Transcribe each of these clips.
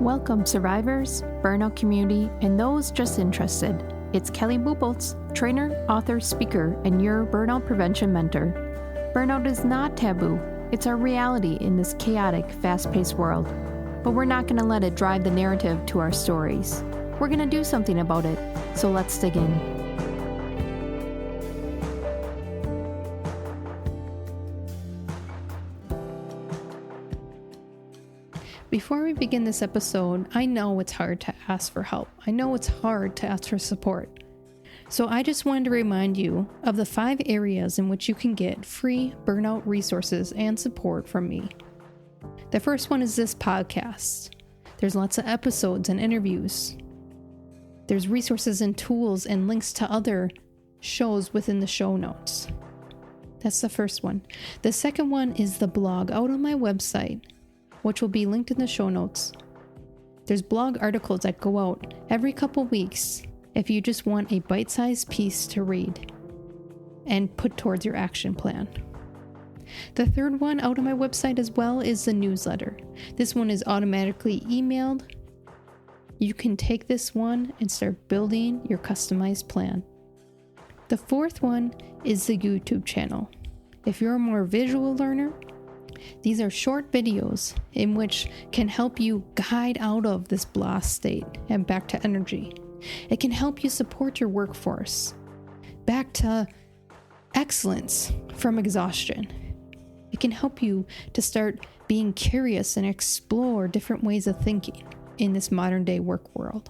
Welcome, survivors, burnout community, and those just interested. It's Kelly Bubolz, trainer, author, speaker, and your burnout prevention mentor. Burnout is not taboo. It's our reality in this chaotic, fast-paced world. But we're not going to let it drive the narrative to our stories. We're going to do something about it, so let's dig in. Before we begin this episode, I know it's hard to ask for help. I know it's hard to ask for support. So I just wanted to remind you of the 5 areas in which you can get free burnout resources and support from me. The first one is this podcast. There's lots of episodes and interviews. There's resources and tools and links to other shows within the show notes. That's the first one. The second one is the blog out on my website, which will be linked in the show notes. There's blog articles that go out every couple weeks if you just want a bite-sized piece to read and put towards your action plan. The third one out on my website as well is the newsletter. This one is automatically emailed. You can take this one and start building your customized plan. The fourth one is the YouTube channel. If you're a more visual learner, these are short videos in which can help you guide out of this blah state and back to energy. It can help you support your workforce back to excellence from exhaustion. It can help you to start being curious and explore different ways of thinking in this modern day work world.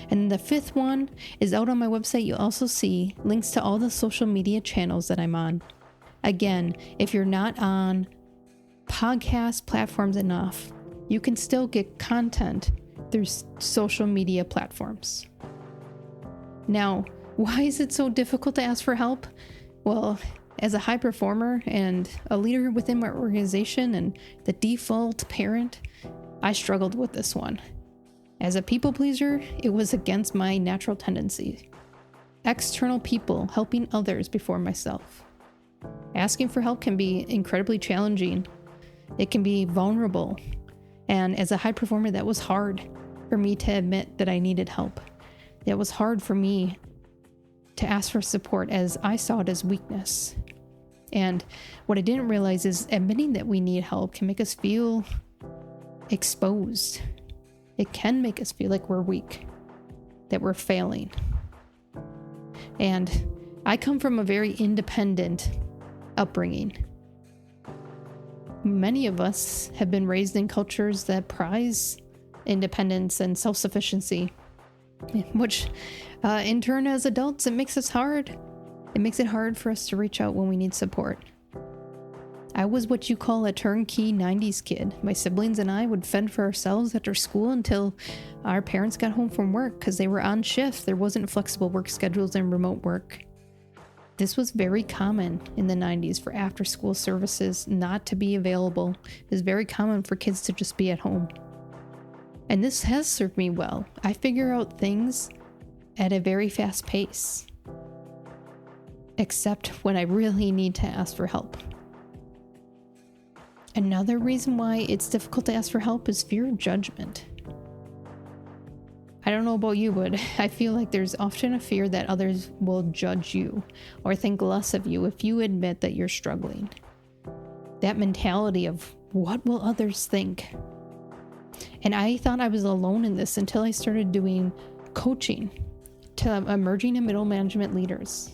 And the fifth one is out on my website. You'll also see links to all the social media channels that I'm on. Again, if you're not on podcast platforms enough, you can still get content through social media platforms. Now, why is it so difficult to ask for help? Well, as a high performer and a leader within my organization and the default parent, I struggled with this one. As a people pleaser, it was against my natural tendency. External people helping others before myself. Asking for help can be incredibly challenging. It can be vulnerable. And as a high performer, that was hard for me to admit that I needed help. It was hard for me to ask for support as I saw it as weakness. And what I didn't realize is admitting that we need help can make us feel exposed. It can make us feel like we're weak, that we're failing. And I come from a very independent upbringing. Many of us have been raised in cultures that prize independence and self-sufficiency, which in turn as adults, it makes us hard. It makes it hard for us to reach out when we need support. I was what you call a turnkey 90s kid. My siblings and I would fend for ourselves after school until our parents got home from work because they were on shift. There wasn't flexible work schedules and remote work. This was very common in the 90s for after-school services not to be available. It was very common for kids to just be at home. And this has served me well. I figure out things at a very fast pace, except when I really need to ask for help. Another reason why it's difficult to ask for help is fear of judgment. I don't know about you, but I feel like there's often a fear that others will judge you or think less of you if you admit that you're struggling. That mentality of what will others think? And I thought I was alone in this until I started doing coaching to emerging and middle management leaders.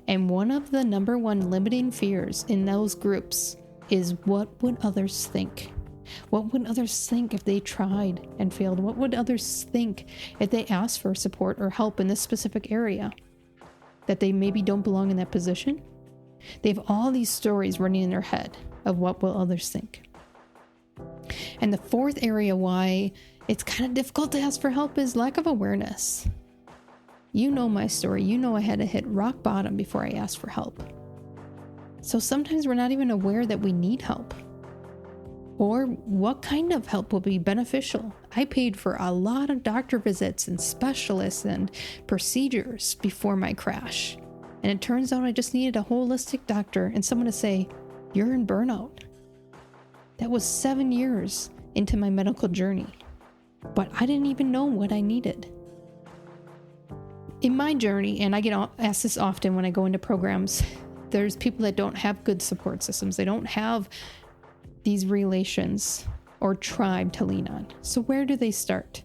And one of the number one limiting fears in those groups is what would others think? What would others think if they tried and failed? What would others think if they asked for support or help in this specific area? That they maybe don't belong in that position? They have all these stories running in their head of what will others think. And the fourth area why it's kind of difficult to ask for help is lack of awareness. You know my story. You know I had to hit rock bottom before I asked for help. So sometimes we're not even aware that we need help. Or what kind of help will be beneficial. I paid for a lot of doctor visits and specialists and procedures before my crash. And it turns out I just needed a holistic doctor and someone to say, "You're in burnout." That was 7 years into my medical journey. but I didn't even know what I needed. In my journey, and I get asked this often when I go into programs, there's people that don't have good support systems. They don't have these relations or tribe to lean on. So where do they start?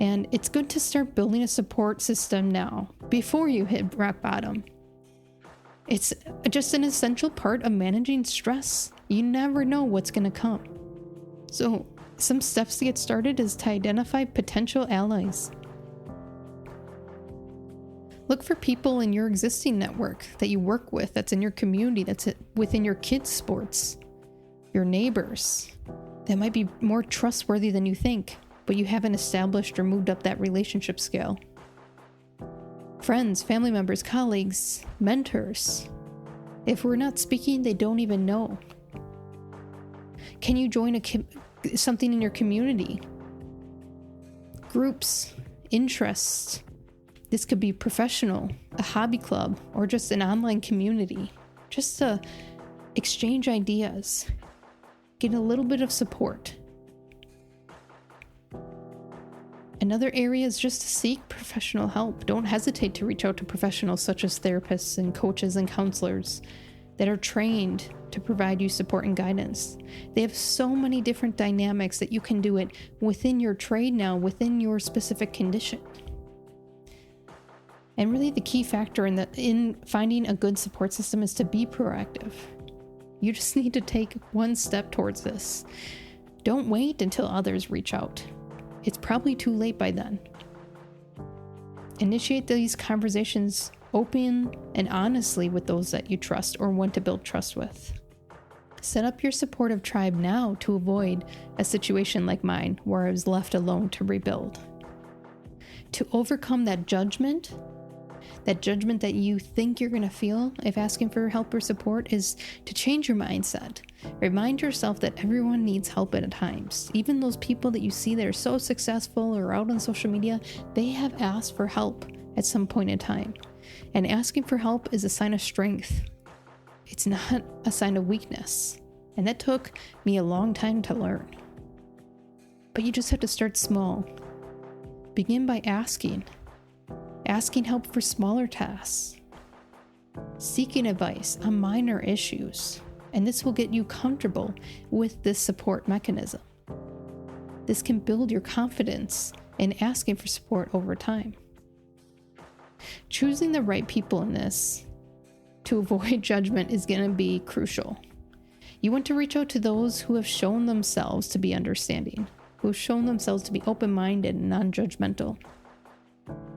And it's good to start building a support system now, before you hit rock bottom. It's just an essential part of managing stress. You never know what's going to come. So some steps to get started is to identify potential allies. Look for people in your existing network that you work with, that's in your community, that's within your kids' sports, your neighbors, that might be more trustworthy than you think, but you haven't established or moved up that relationship scale. Friends, family members, colleagues, mentors. If we're not speaking, they don't even know. Can you join something in your community? Groups, interests. This could be professional, a hobby club, or just an online community. Just to exchange ideas, get a little bit of support. Another area is just to seek professional help. Don't hesitate to reach out to professionals such as therapists and coaches and counselors that are trained to provide you support and guidance. They have so many different dynamics that you can do it within your trade now, within your specific condition. And really the key factor in finding a good support system is to be proactive. You just need to take one step towards this. Don't wait until others reach out. It's probably too late by then. Initiate these conversations open and honestly with those that you trust or want to build trust with. Set up your supportive tribe now to avoid a situation like mine where I was left alone to rebuild. To overcome that judgment that you think you're going to feel if asking for help or support, is to change your mindset. Remind yourself that everyone needs help at times. Even those people that you see that are so successful or out on social media, they have asked for help at some point in time. And asking for help is a sign of strength. It's not a sign of weakness. And that took me a long time to learn. But you just have to start small. Begin by asking help for smaller tasks, seeking advice on minor issues, and this will get you comfortable with this support mechanism. This can build your confidence in asking for support over time. Choosing the right people in this to avoid judgment is going to be crucial. You want to reach out to those who have shown themselves to be understanding, who have shown themselves to be open-minded and non-judgmental.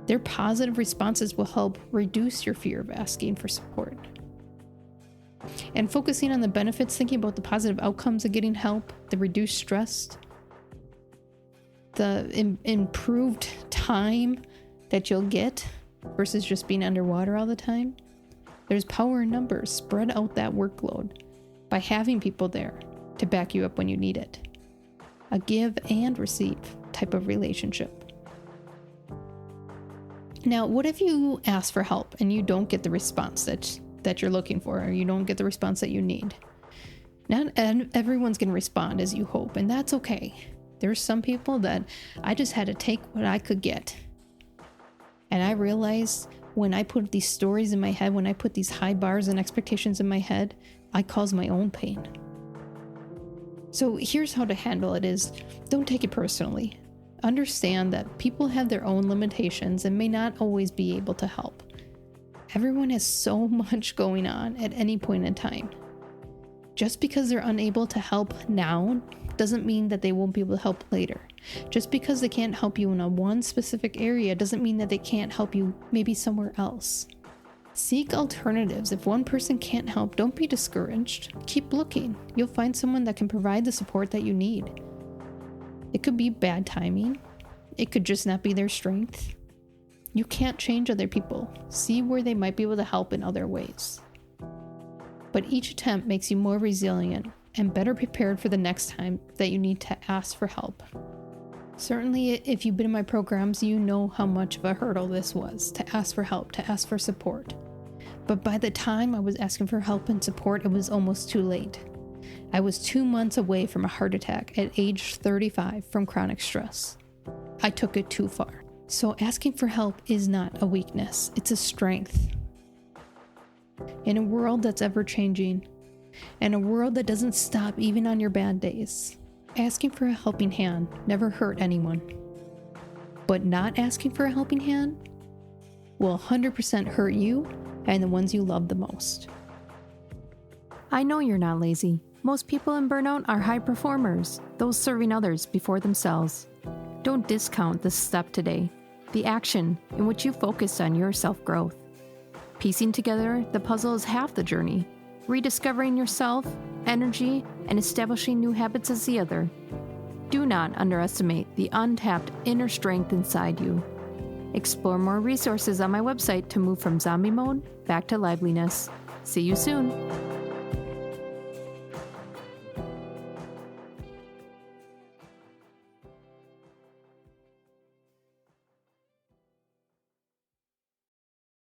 Their positive responses will help reduce your fear of asking for support. And focusing on the benefits, thinking about the positive outcomes of getting help, the reduced stress, the improved time that you'll get versus just being underwater all the time. There's power in numbers. Spread out that workload by having people there to back you up when you need it. A give and receive type of relationship. Now, what if you ask for help and you don't get the response that you're looking for, or you don't get the response that you need? Not everyone's going to respond as you hope, and that's okay. There's some people that I just had to take what I could get. And I realized when I put these stories in my head, when I put these high bars and expectations in my head, I cause my own pain. So here's how to handle it is, don't take it personally. Understand that people have their own limitations and may not always be able to help. Everyone has so much going on at any point in time. Just because they're unable to help now doesn't mean that they won't be able to help later. Just because they can't help you in one specific area doesn't mean that they can't help you maybe somewhere else. Seek alternatives. If one person can't help, don't be discouraged. Keep looking. You'll find someone that can provide the support that you need. It could be bad timing. It could just not be their strength. You can't change other people. See where they might be able to help in other ways. But each attempt makes you more resilient and better prepared for the next time that you need to ask for help. Certainly, if you've been in my programs, you know how much of a hurdle this was to ask for help, to ask for support. But by the time I was asking for help and support, it was almost too late. I was 2 months away from a heart attack at age 35 from chronic stress. I took it too far. So asking for help is not a weakness, it's a strength. In a world that's ever changing, and a world that doesn't stop even on your bad days, asking for a helping hand never hurt anyone. But not asking for a helping hand will 100% hurt you and the ones you love the most. I know you're not lazy. Most people in burnout are high performers, those serving others before themselves. Don't discount this step today, the action in which you focus on your self-growth. Piecing together the puzzle is half the journey. Rediscovering yourself, energy, and establishing new habits is the other. Do not underestimate the untapped inner strength inside you. Explore more resources on my website to move from zombie mode back to liveliness. See you soon.